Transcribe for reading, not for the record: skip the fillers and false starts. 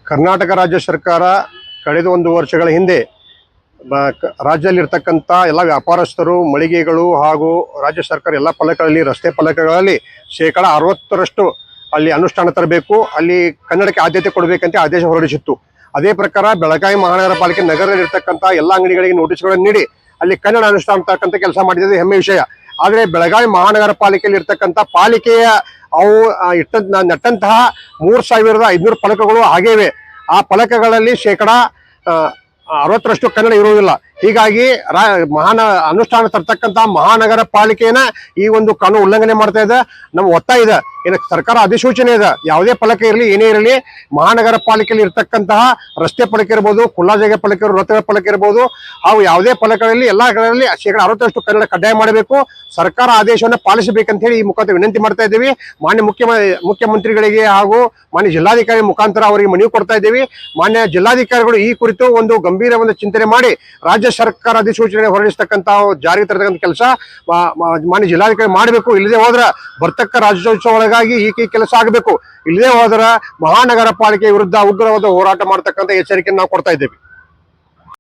ಕರ್ನಾಟಕ ರಾಜ್ಯ ಸರ್ಕಾರ ಕಳೆದ ಒಂದು ವರ್ಷಗಳ ಹಿಂದೆ ರಾಜ್ಯದಲ್ಲಿರ್ತಕ್ಕಂಥ ಎಲ್ಲ ವ್ಯಾಪಾರಸ್ಥರು ಮಳಿಗೆಗಳು ಹಾಗೂ ರಾಜ್ಯ ಸರ್ಕಾರ ಎಲ್ಲ ಫಲಕಗಳಲ್ಲಿ ರಸ್ತೆ ಫಲಕಗಳಲ್ಲಿ 60% ಅಲ್ಲಿ ಅನುಷ್ಠಾನ ತರಬೇಕು, ಅಲ್ಲಿ ಕನ್ನಡಕ್ಕೆ ಆದ್ಯತೆ ಕೊಡಬೇಕಂತ ಆದೇಶ ಹೊರಡಿಸಿತ್ತು. ಅದೇ ಪ್ರಕಾರ ಬೆಳಗಾವಿ ಮಹಾನಗರ ಪಾಲಿಕೆ ನಗರದಲ್ಲಿರ್ತಕ್ಕಂಥ ಎಲ್ಲ ಅಂಗಡಿಗಳಿಗೆ ನೋಟಿಸ್ಗಳನ್ನು ನೀಡಿ ಅಲ್ಲಿ ಕನ್ನಡ ಅನುಷ್ಠಾನ ತಕ್ಕಂಥ ಕೆಲಸ ಮಾಡಿದ್ದು ಹೆಮ್ಮೆ ವಿಷಯ. ಆದರೆ ಬೆಳಗಾವಿ ಮಹಾನಗರ ಪಾಲಿಕೆಯಲ್ಲಿ ಇರ್ತಕ್ಕಂಥ ಪಾಲಿಕೆಯ ಅವು ನಟ್ಟಂತಹ 3500 ಫಲಕಗಳು ಹಾಗೇವೆ. ಆ ಫಲಕಗಳಲ್ಲಿ 60% ಕನ್ನಡ ಇರುವುದಿಲ್ಲ. ಹೀಗಾಗಿ ಅನುಷ್ಠಾನ ತರ್ತಕ್ಕಂಥ ಮಹಾನಗರ ಪಾಲಿಕೆಯನ್ನ ಈ ಒಂದು ಕಾನೂನು ಉಲ್ಲಂಘನೆ ಮಾಡ್ತಾ ಇದೆ. ನಮ್ಮ ಒತ್ತಾಯ ಇದೆ, ಏನು ಸರ್ಕಾರ ಅಧಿಸೂಚನೆ ಇದೆ, ಯಾವುದೇ ಫಲಕ ಇರಲಿ ಏನೇ ಇರಲಿ ಮಹಾನಗರ ಪಾಲಿಕೆಯಲ್ಲಿ ಇರ್ತಕ್ಕಂತಹ ರಸ್ತೆ ಫಲಕ ಇರ್ಬೋದು, ಖುಲ್ಲಾ ಜಾಗ ಫಲಕ ರಸ್ತೆ ಫಲಕ ಇರ್ಬೋದು, ಹಾಗೂ ಯಾವುದೇ ಫಲಕಗಳಲ್ಲಿ ಎಲ್ಲ ಕಡೆಗಳಲ್ಲಿ 60% ಕನ್ನಡ ಕಡ್ಡಾಯ ಮಾಡಬೇಕು, ಸರ್ಕಾರ ಆದೇಶವನ್ನು ಪಾಲಿಸಬೇಕಂತ ಹೇಳಿ ಈ ಮುಖಾಂತರ ವಿನಂತಿ ಮಾಡ್ತಾ ಇದ್ದೀವಿ. ಮಾನ್ಯ ಮುಖ್ಯಮಂತ್ರಿಗಳಿಗೆ ಹಾಗೂ ಮಾನ್ಯ ಜಿಲ್ಲಾಧಿಕಾರಿ ಮುಖಾಂತರ ಅವರಿಗೆ ಮನವಿ ಕೊಡ್ತಾ ಇದ್ದೀವಿ. ಮಾನ್ಯ ಜಿಲ್ಲಾಧಿಕಾರಿಗಳು ಈ ಕುರಿತು ಒಂದು ಗಂಭೀರ ಚಿಂತನೆ ಮಾಡಿ ರಾಜ್ಯ ಸರ್ಕಾರ ಅಧಿಸೂಚನೆ ಹೊರಡಿಸತಕ್ಕಂತ ಜಾರಿಗೆ ತರತಕ್ಕಂಥ ಕೆಲಸ ಮಾನ್ಯ ಜಿಲ್ಲಾಧಿಕಾರಿ ಮಾಡಬೇಕು. ಇಲ್ಲದೆ ಹೋದ್ರೆ ಬರ್ತಕ್ಕ ರಾಜ್ಯೋತ್ಸವ ಒಳಗಾಗಿ ಈ ಕೆಲಸ ಆಗಬೇಕು. ಇಲ್ಲದೆ ಹೋದ್ರೆ ಮಹಾನಗರ ಪಾಲಿಕೆ ವಿರುದ್ಧ ಉಗ್ರವಾದ ಹೋರಾಟ ಮಾಡತಕ್ಕಂಥ ಎಚ್ಚರಿಕೆಯನ್ನು ನಾವು ಕೊಡ್ತಾ ಇದ್ದೇವೆ.